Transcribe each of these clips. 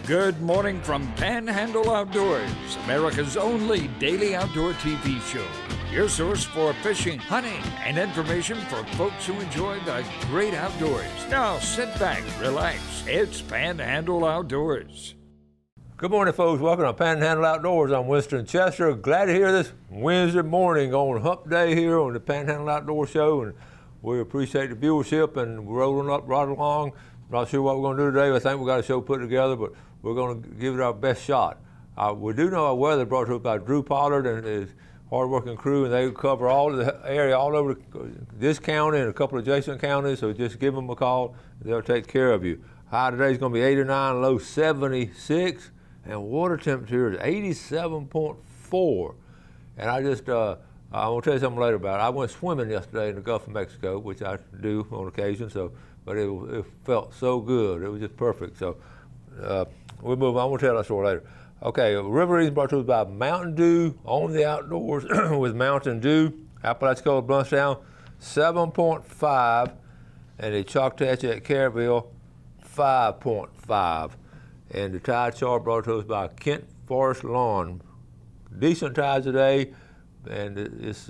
Good morning from Panhandle Outdoors, America's only daily outdoor TV show. Your source for fishing, hunting, and information for folks who enjoy the great outdoors. Now sit back, relax. It's Panhandle Outdoors. Good morning, folks. Welcome to Panhandle Outdoors. I'm Winston Chester. Glad to hear this Wednesday morning on Hump Day here on the Panhandle Outdoor Show, and we appreciate the viewership and we're rolling up right along. Not sure what we're going to do today. I think we got a show put together, but we're going to give it our best shot. We do know our weather brought to us by Drew Pollard and his hard-working crew, and they cover all the area all over this county and a couple of adjacent counties, so just give them a call. They'll take care of you. High today is going to be 89, low 76, and water temperature is 87.4. And I'm going to tell you something later about it. I went swimming yesterday in the Gulf of Mexico, which I do on occasion, but it felt so good. It was just perfect. So we'll move on. We'll tell that story later. Okay, River Reason brought to us by Mountain Dew on the outdoors with Mountain Dew. Apalachicola Bluntstown, 7.5, and the Choctaw at Caryville, 5.5. And the tide chart brought to us by Kent Forest Lawn. Decent tides today, and it's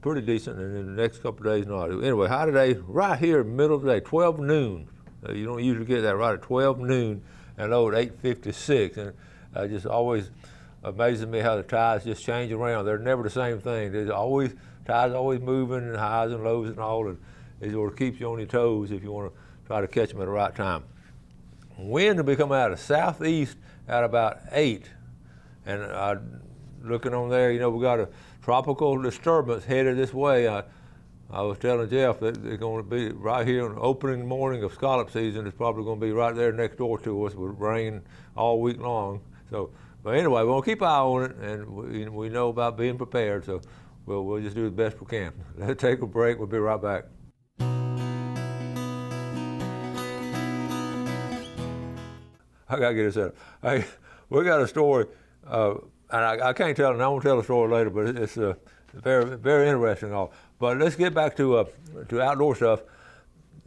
pretty decent, and in the next couple of days, not. Anyway, high today, right here, middle of the day, 12 noon. You don't usually get that right at 12 noon, and low at 8:56. And just always amazes me how the tides just change around. They're never the same thing. There's always, tides always moving, and highs and lows and all, and it sort of keeps you on your toes if you want to try to catch them at the right time. Wind will be coming out of southeast at about 8, and looking on there, we got a tropical disturbance headed this way. I was telling Jeff that they're going to be right here on the opening morning of scallop season. It's probably going to be right there next door to us with rain all week long. So, but anyway, we'll keep an eye on it, and we know about being prepared. So we'll just do the best we can. Let's take a break. We'll be right back. I gotta get it set up. Hey, we got a story, and I can't tell it, and I won't tell the story later, but it's very, very interesting. All. But let's get back to outdoor stuff.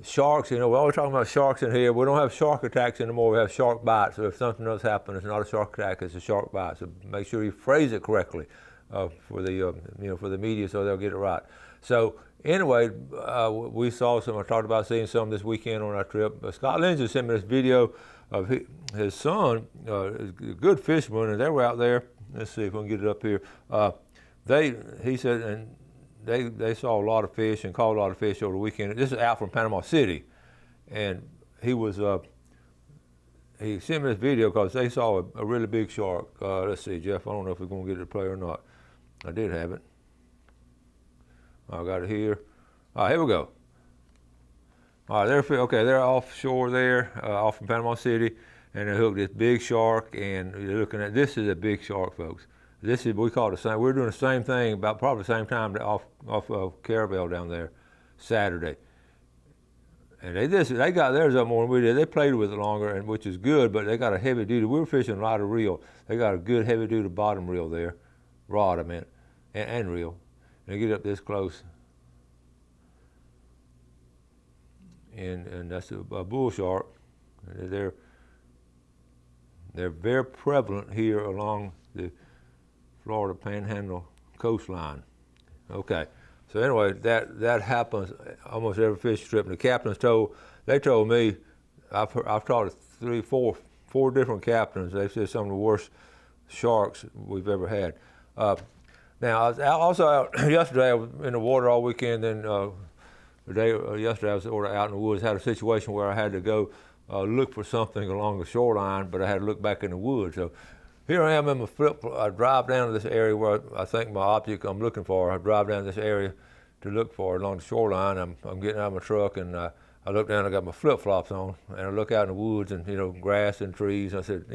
Sharks, we're always talking about sharks in here. We don't have shark attacks anymore. We have shark bites. So if something does happen, it's not a shark attack, it's a shark bite. So make sure you phrase it correctly for the media, so they'll get it right. So anyway, we saw some. I talked about seeing some this weekend on our trip. Scott Lindsay sent me this video of his son, a good fisherman, and they were out there. Let's see if we can get it up here. He said, and they saw a lot of fish and caught a lot of fish over the weekend. This is out from Panama City, and he sent me this video because they saw a really big shark. Let's see, Jeff, I don't know if we're going to get it to play or not. I did have it. I got it here. All right, here we go. All right, they're offshore there, off from Panama City, and they hooked this big shark, and you're looking at, this is a big shark, folks. This is, we call it the same, we're doing the same thing about probably the same time off of Caryville down there, Saturday. And they got theirs up more than we did. They played with it longer, and which is good, but they got a heavy duty, we were fishing a lot of reel. They got a good heavy duty bottom reel there, rod I meant, and reel. And they get up this close. And that's a bull shark. They're very prevalent here along the Florida Panhandle coastline. Okay, so anyway, that happens almost every fishing trip. And the captains told me, I've talked to four different captains. They said some of the worst sharks we've ever had. Now I was also out yesterday. I was in the water all weekend, and yesterday I was out in the woods, had a situation where I had to go look for something along the shoreline, but I had to look back in the woods. So here I am in my I drive down to this area where I think my object I'm looking for. I drive down this area to look for it along the shoreline. I'm getting out of my truck, and I look down, I got my flip-flops on, and I look out in the woods and grass and trees. I said,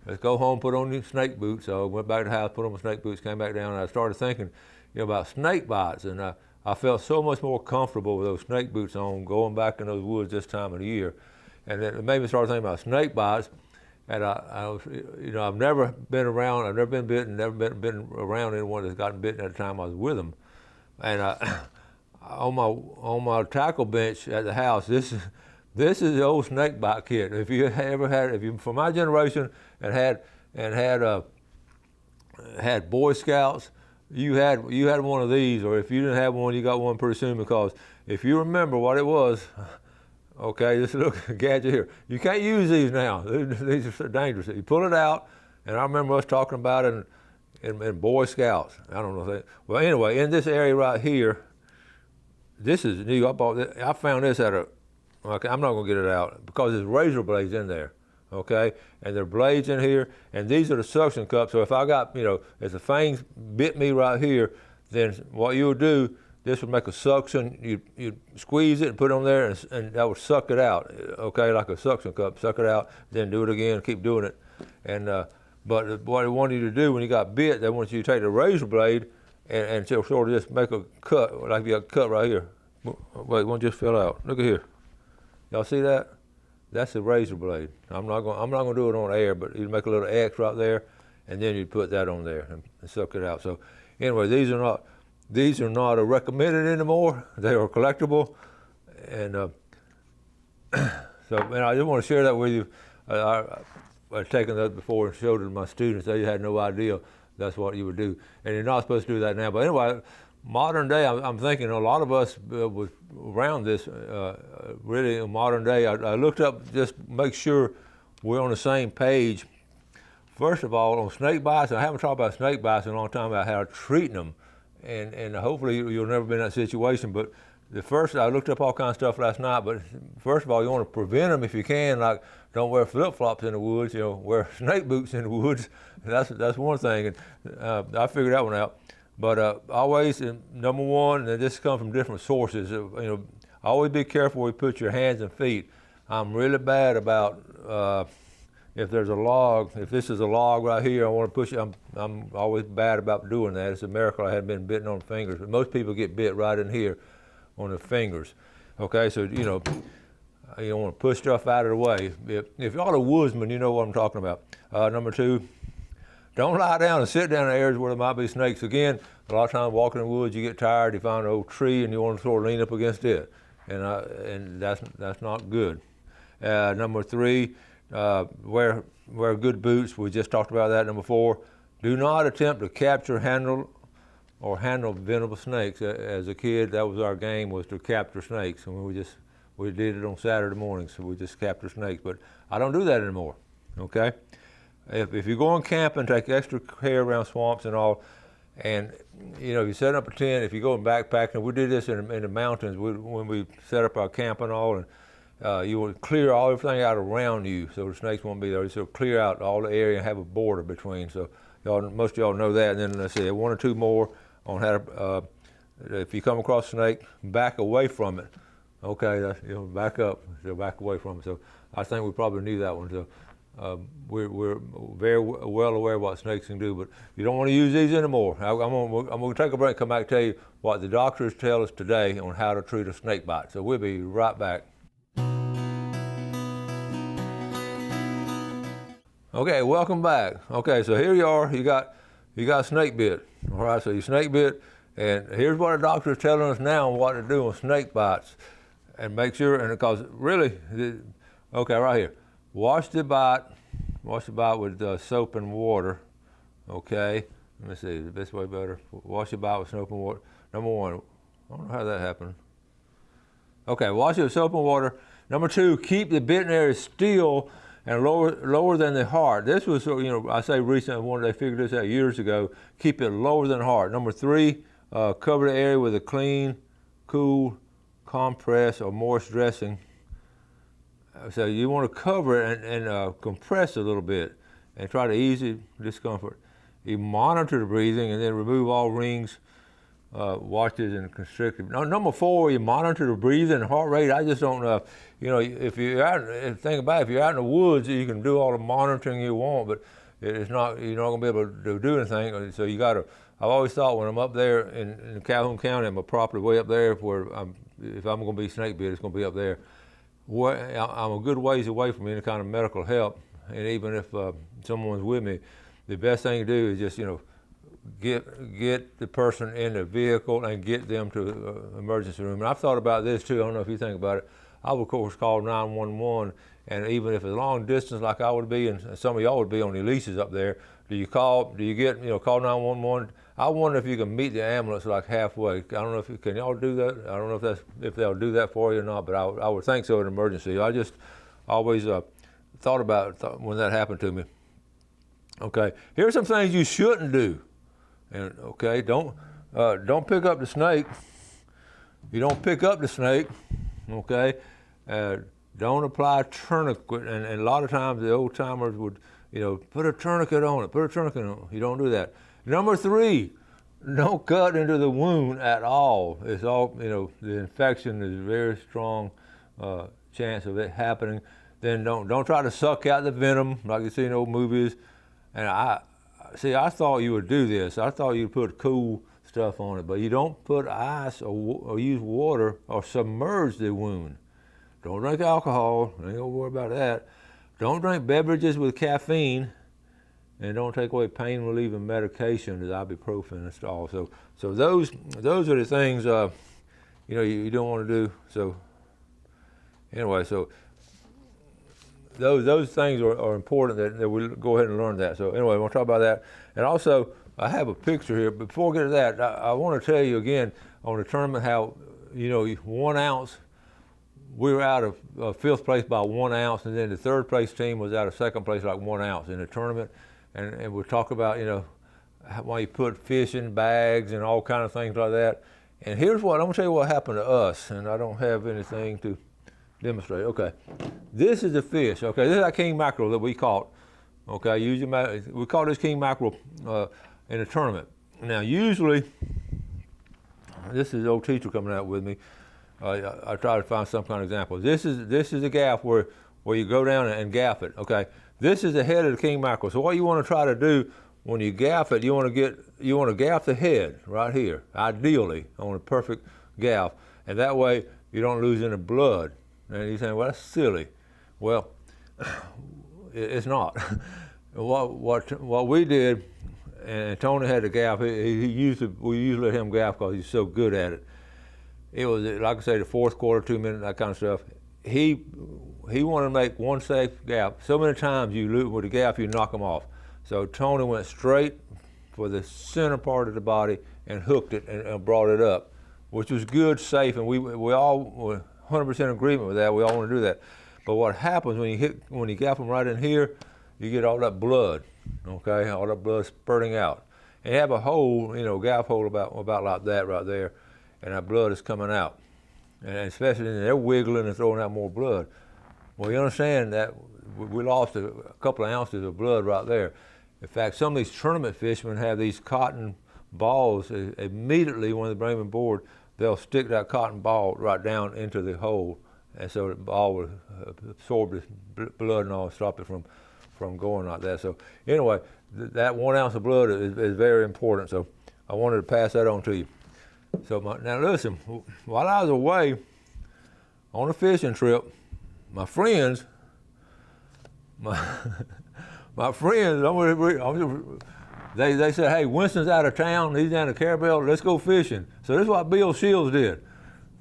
let's go home, put on these snake boots. So I went back to the house, put on my snake boots, came back down, and I started thinking about snake bites, and I felt so much more comfortable with those snake boots on going back in those woods this time of the year. And then it made me start thinking about snake bites. And I've never been around, I've never been bitten, never been around anyone that's gotten bitten at the time I was with them. And on my tackle bench at the house, this This is the old snake bite kit. If you ever had, if you from my generation and had Boy Scouts, you had one of these, or if you didn't have one, you got one pretty soon, because if you remember what it was, okay, this little gadget here, you can't use these now. These are so dangerous. You pull it out, and I remember us talking about it in Boy Scouts. I don't know if they, well, anyway, in this area right here, this is new. I found this at a, okay, I'm not gonna get it out because there's razor blades in there, okay? And there are blades in here, and these are the suction cups. So if I got, if the fangs bit me right here, then what you would do, this would make a suction. You'd squeeze it and put it on there, and that would suck it out, okay, like a suction cup. Suck it out, then do it again, keep doing it. And but what they wanted you to do when you got bit, they wanted you to take the razor blade and sort of just make a cut, like you got a cut right here. Wait, one just fell out. Look at here. Y'all see that? That's the razor blade. I'm not gonna do it on air, but you make a little X right there, and then you put that on there and suck it out. So anyway, these are not recommended anymore. They are collectible, and so I just want to share that with you. I've taken that before and showed it to my students. They had no idea that's what you would do, and you're not supposed to do that now. But anyway, modern day, I'm thinking a lot of us was around this. Really, in modern day, I looked up just make sure we're on the same page. First of all, on snake bites, I haven't talked about snake bites in a long time, about how treating them, and hopefully you'll never be in that situation. But I looked up all kinds of stuff last night. But first of all, you want to prevent them if you can. Like, don't wear flip-flops in the woods. Wear snake boots in the woods. That's one thing, and I figured that one out. But always, number one, and this comes from different sources, always be careful where you put your hands and feet. I'm really bad about if there's a log, if this is a log right here, I want to push it, I'm always bad about doing that. It's a miracle I hadn't been bitten on the fingers. But most people get bit right in here on the fingers. Okay, so you don't want to push stuff out of the way. If y'all are woodsmen, you know what I'm talking about. Number two, don't lie down and sit down in areas where there might be snakes. Again, a lot of times walking in the woods, you get tired, you find an old tree, and you want to sort of lean up against it, and that's not good. Number three, wear good boots. We just talked about that. Number four, do not attempt to capture, handle venomous snakes. As a kid, that was our game, was to capture snakes, and we did it on Saturday mornings. So we just capture snakes, but I don't do that anymore. Okay. If you're going camping, take extra care around swamps and all. And if you set up a tent, if you go backpacking, we did this in the mountains when we set up our camp and all, and you would clear everything out around you so the snakes won't be there. So clear out all the area and have a border between. So most of y'all know that. And then let's say one or two more on how to, if you come across a snake, back away from it. Okay, back up, so back away from it. So I think we probably knew that one. So. We're very well aware of what snakes can do, but you don't want to use these anymore. I'm going to take a break and come back and tell you what the doctors tell us today on how to treat a snake bite. So we'll be right back. Okay, welcome back. Okay, so here you are. You got snake bit. All right, so you snake bit, and here's what the doctor is telling us now on what to do on snake bites, and make sure. And because really, okay, right here. Wash the bite with soap and water, okay? Let me see, the best way better. Wash the bite with soap and water. Number one, I don't know how that happened. Okay, wash it with soap and water. Number two, keep the bitten area still and lower than the heart. This was, I say recent, they figured this out years ago. Keep it lower than the heart. Number three, cover the area with a clean, cool compress or moist dressing. So you want to cover it and compress a little bit and try to ease the discomfort. You monitor the breathing and then remove all rings, watches, and constrictive. Number four, you monitor the breathing and heart rate. I just don't know. If you're out, think about it, if you're out in the woods, you can do all the monitoring you want, but you're not going to be able to do anything. So you got to. I've always thought when I'm up there in Calhoun County, I'm properly way up there. If I'm going to be snake bit, it's going to be up there. I'm a good ways away from any kind of medical help, and even if someone's with me, the best thing to do is just get the person in the vehicle and get them to the emergency room. And I've thought about this too. I don't know if you think about it. I would of course call 911. And even if it's a long distance like I would be, and some of y'all would be on the leases up there, do you call 911? I wonder if you can meet the ambulance like halfway. I don't know if can y'all do that. I don't know if they'll do that for you or not, but I would think so in an emergency. I just always thought about it when that happened to me. Okay, here's some things you shouldn't do. And okay, don't pick up the snake. You don't pick up the snake. Okay, don't apply a tourniquet. And a lot of times the old timers would, put a tourniquet on it. Put a tourniquet on it. You don't do that. Number 3, don't cut into the wound at all. It's all, the infection is a very strong chance of it happening. Then don't try to suck out the venom like you see in old movies. And I thought you would do this. I thought you'd put cool stuff on it, but you don't put ice or use water or submerge the wound. Don't drink alcohol. Ain't gonna worry about that. Don't drink beverages with caffeine, and don't take away pain relieving medication, as ibuprofen and all. So those are the things you don't want to do. So anyway, so those things are important that we go ahead and learn that. So anyway, we'll talk about that. And also, I have a picture here, but before we get to that, I want to tell you again on the tournament how, 1 ounce, we were out of 5th place by 1 ounce, and then the 3rd place team was out of 2nd place like 1 ounce in the tournament. And we'll talk about, why you put fish in bags and all kind of things like that. And here's I'm gonna tell you what happened to us, and I don't have anything to demonstrate. Okay, this is the fish. Okay, this is our king mackerel that we caught. Okay, usually we caught this king mackerel in a tournament. Now, usually, this is the old teacher coming out with me. I try to find some kind of example. This is a gaff where you go down and gaff it. Okay, this is the head of the king mackerel. So what you want to try to do when you gaff it, you want to gaff the head right here, ideally on a perfect gaff, and that way you don't lose any blood. And you're saying, well, that's silly. Well, it's not. What we did, and Tony had to gaff. We usually let him gaff because he's so good at it. It was, like I say, the 4th quarter, 2 minutes, that kind of stuff. He wanted to make one safe gaff. So many times with the gaff, you knock him off. So Tony went straight for the center part of the body and hooked it and brought it up, which was good, safe, and we all were 100% agreement with that. We all want to do that. But what happens when you gaff them right in here, you get all that blood, okay? All that blood spurting out. And you have a hole, gaff hole about like that right there, and that blood is coming out. And especially they're wiggling and throwing out more blood. Well, you understand that we lost a couple of ounces of blood right there. In fact, some of these tournament fishermen have these cotton balls. Immediately when they bring them aboard, they'll stick that cotton ball right down into the hole, and so the ball will absorb the blood and all, stop it from going like that. So anyway, that 1 ounce of blood is very important. So I wanted to pass that on to you. So now listen, while I was away on a fishing trip, my friends, they said, hey, Winston's out of town, he's down at Carabel, let's go fishing. So this is what Bill Shields did.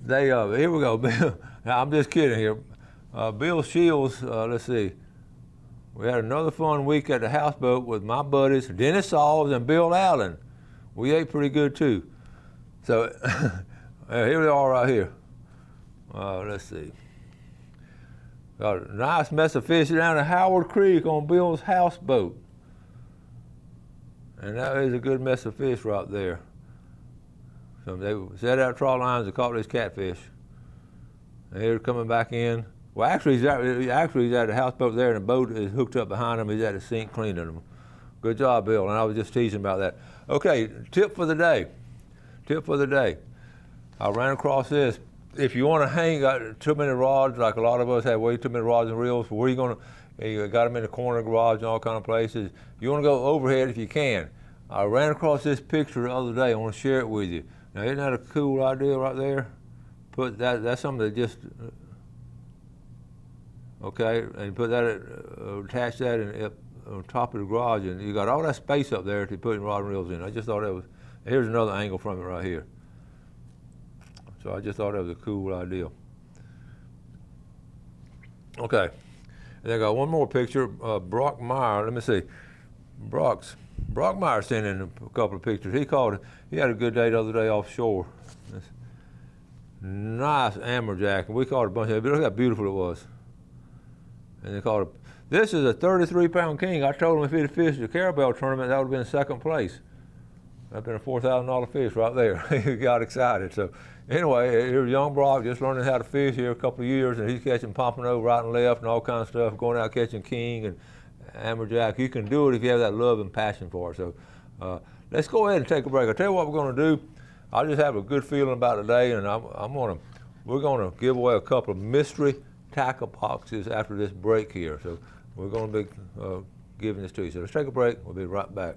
Here we go, Bill. Now, I'm just kidding here. Bill Shields, let's see. We had another fun week at the houseboat with my buddies, Dennis Sauls and Bill Allen. We ate pretty good too. So here we are right here. Let's see. Got a nice mess of fish down at Howard Creek on Bill's houseboat. And that is a good mess of fish right there. So they set out trawl lines and caught these catfish. And they're coming back in. Well, actually, he's at the houseboat there, and the boat is hooked up behind him. He's at the sink cleaning them. Good job, Bill. And I was just teasing about that. Okay, tip for the day. Tip for the day. I ran across this. If you want to hang too many rods, like a lot of us have way too many rods and reels, where you going to, you got them in the corner of the garage and all kind of places. You want to go overhead if you can. I ran across this picture the other day. I want to share it with you. Now, isn't that a cool idea right there? Put that's something that just, okay, and put that, attach that on top of the garage, and you got all that space up there to put rod and reels in. I just thought that was, here's another angle from it right here. So I just thought that was a cool idea. Okay, and I got one more picture. Brock Meyer. Let me see. Brock Meyer sent in a couple of pictures. He had a good day the other day offshore. This nice amberjack. We caught a bunch of it. Look how beautiful it was. And they caught it. This is a 33-pound king. I told him if he'd have fished the Carabel tournament, that would have been second place. That'd been a $4,000 fish right there. He got excited. So anyway, here's young Brock just learning how to fish here a couple of years, and he's catching pompano right and left and all kinds of stuff, going out catching king and amberjack. You can do it if you have that love and passion for it. So let's go ahead and take a break. I'll tell you what we're going to do. I just have a good feeling about today, and we're going to give away a couple of mystery tackle boxes after this break here. So we're going to be giving this to you. So let's take a break. We'll be right back.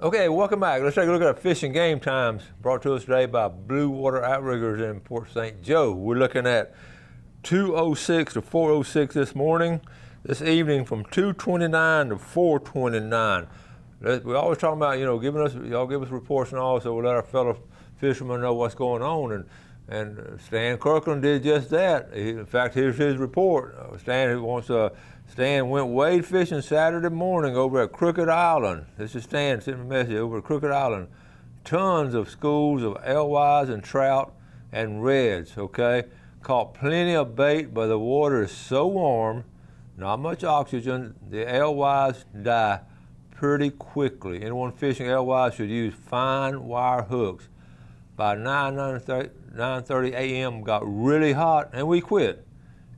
Okay, welcome back. Let's take a look at our fishing game times brought to us today by Blue Water Outriggers in Port St. Joe. We're looking at 2:06 to 4:06 this morning. This evening from 2:29 to 4:29. We're always talking about, y'all give us reports and all, so we'll let our fellow fishermen know what's going on. And Stan Kirkland did just that. In fact, here's his report. Stan went wade fishing Saturday morning over at Crooked Island. This is Stan sending a message over at Crooked Island. Tons of schools of LYs and trout and reds, okay? Caught plenty of bait, but the water is so warm, not much oxygen, the LYs die pretty quickly. Anyone fishing LYs should use fine wire hooks. By 9:30 a.m. got really hot and we quit.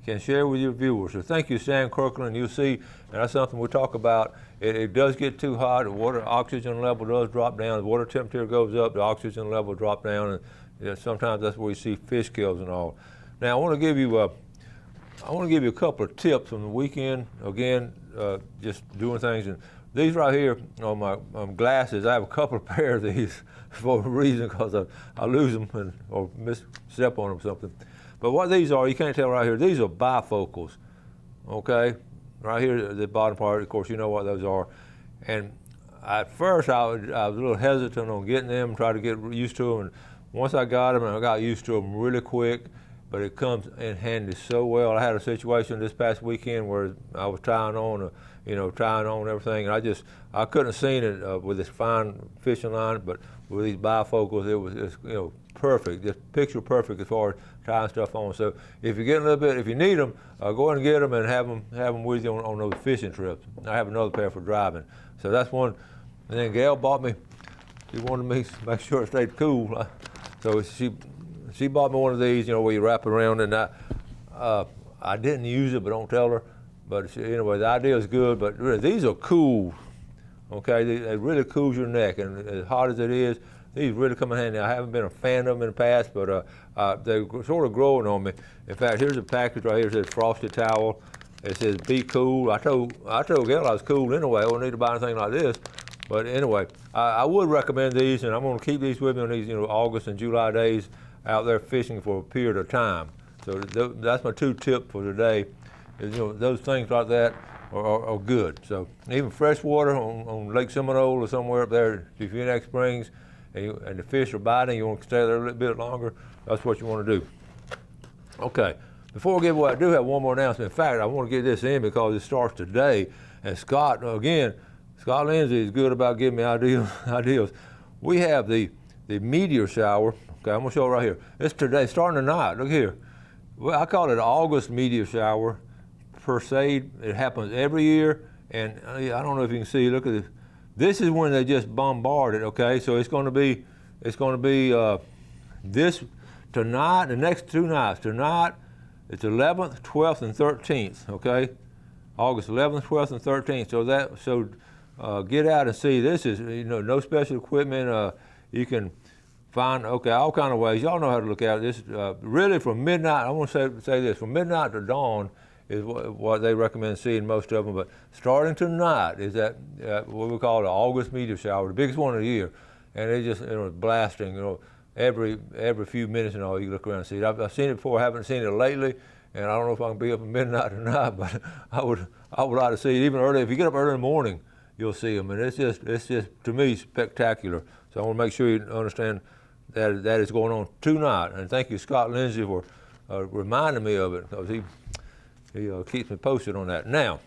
Can share with your viewers. So thank you, Stan Kirkland. You'll see, and that's something we'll talk about. It does get too hot. The water oxygen level does drop down. The water temperature goes up. The oxygen level drop down, and sometimes that's where you see fish kills and all. Now I want to give you a couple of tips from the weekend. Again, just doing things. And these right here are my glasses. I have a couple of pair of these for a reason, because I lose them or misstep on them or something. But what these are, you can't tell right here, these are bifocals, okay? Right here, the bottom part, of course, you know what those are. And at first, I was a little hesitant on getting them, try to get used to them. And once I got them, and I got used to them really quick, but it comes in handy so well. I had a situation this past weekend where I was trying on everything, and I couldn't have seen it with this fine fishing line, but with these bifocals, it was perfect, just picture perfect as far as tying stuff on. So if you get a little bit, if you need them, go ahead and get them and have them with you on those fishing trips. I have another pair for driving. So that's one. And then Gail bought me. She wanted me to make sure it stayed cool. So she bought me one of these, where you wrap it around. And I didn't use it, but don't tell her. But anyway, the idea is good. But really, these are cool. Okay, they really cool your neck, and as hot as it is, these really come in handy. I haven't been a fan of them in the past, but they're sort of growing on me. In fact, here's a package right here. It says frosted towel. It says be cool. I told Gail I was cool anyway. I wouldn't need to buy anything like this. But anyway, I would recommend these, and I'm going to keep these with me on these August and July days out there fishing for a period of time. So that's my 2 tips for today. Is, those things like that are good. So even fresh water on Lake Seminole or somewhere up there, if you're in X Springs, and the fish are biting, you want to stay there a little bit longer, that's what you want to do. Okay, before we give away, I do have one more announcement. In fact, I want to get this in because it starts today. And Scott Lindsay is good about giving me ideas. We have the meteor shower. Okay, I'm going to show it right here. It's today, starting tonight. Look here. Well, I call it an August meteor shower per se. It happens every year. And I don't know if you can see, look at this. This is when they just bombard it, okay? So it's going to be this tonight, the next 2 nights. Tonight, it's 11th, 12th, and 13th, okay? August 11th, 12th, and 13th. So get out and see. This is, no special equipment. You can find, all kind of ways. Y'all know how to look at it. This really from midnight, I want to say this, from midnight to dawn, is what they recommend seeing most of them. But starting tonight is that what we call the August meteor shower, the biggest one of the year, and they just blasting. Every few minutes and all, you look around and see it. I've seen it before. I haven't seen it lately, and I don't know if I can be up at midnight tonight. But I would like to see it even early. If you get up early in the morning, you'll see them, and it's just to me spectacular. So I want to make sure you understand that that is going on tonight. And thank you, Scott Lindsay, for reminding me of it, because he keeps me posted on that. Now,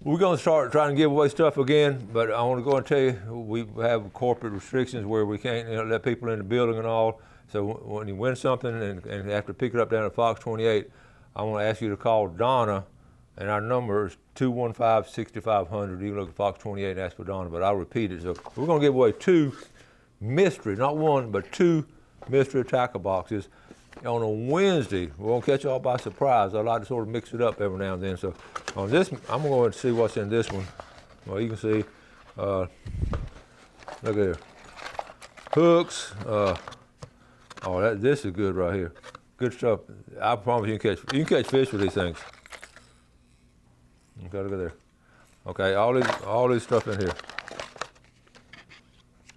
we're going to start trying to give away stuff again, but I want to go and tell you we have corporate restrictions where we can't let people in the building and all. So when you win something and have to pick it up down at Fox 28, I want to ask you to call Donna, and our number is 215-6500. You can look at Fox 28 and ask for Donna, but I'll repeat it. So we're going to give away 2 mystery, not 1, but 2 mystery tackle boxes on a Wednesday. We're going to catch you all by surprise. I like to sort of mix it up every now and then. So on this, I'm going to see what's in this one. Well, you can see, look at here, hooks. This is good right here. Good stuff. I promise you can catch fish with these things. Okay, look at there. Okay, all this stuff in here.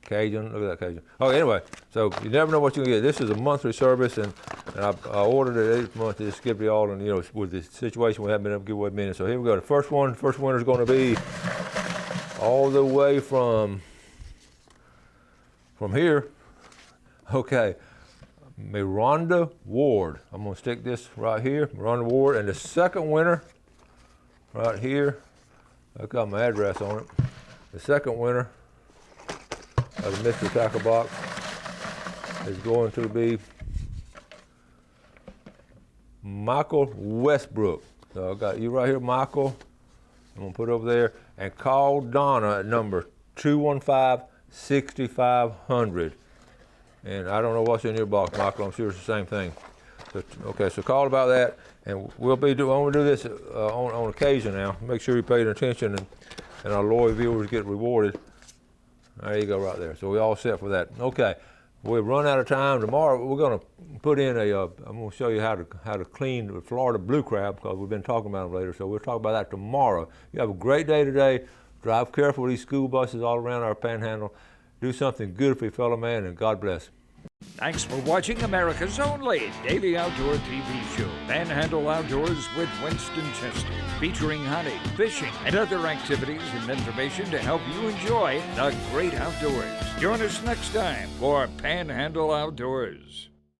Cajun, look at that Cajun. Oh, anyway, so you never know what you can get. This is a monthly service, and I ordered it each month to just give you all, and with the situation we haven't been able to give away many. So here we go. The first winner is going to be all the way from here. Okay, Miranda Ward. I'm going to stick this right here, Miranda Ward, and the second winner right here. I've got my address on it. The second winner of the mystery tackle box is going to be Michael Westbrook. So I got you right here, Michael. I'm gonna put it over there, and call Donna at number 215-6500. And I don't know what's in your box, Michael. I'm sure it's the same thing. So, okay, so call about that, and we'll do this on occasion now. Make sure you're paying attention, and our loyal viewers get rewarded. There you go, right there. So we're all set for that. Okay, we've run out of time. Tomorrow we're going to put in I'm going to show you how to clean the Florida blue crab, because we've been talking about them later. So we'll talk about that tomorrow. You have a great day today. Drive careful with these school buses all around our Panhandle. Do something good for your fellow man, and God bless. Thanks for watching America's only daily outdoor TV show, Panhandle Outdoors with Winston Chester, featuring hunting, fishing, and other activities and information to help you enjoy the great outdoors. Join us next time for Panhandle Outdoors.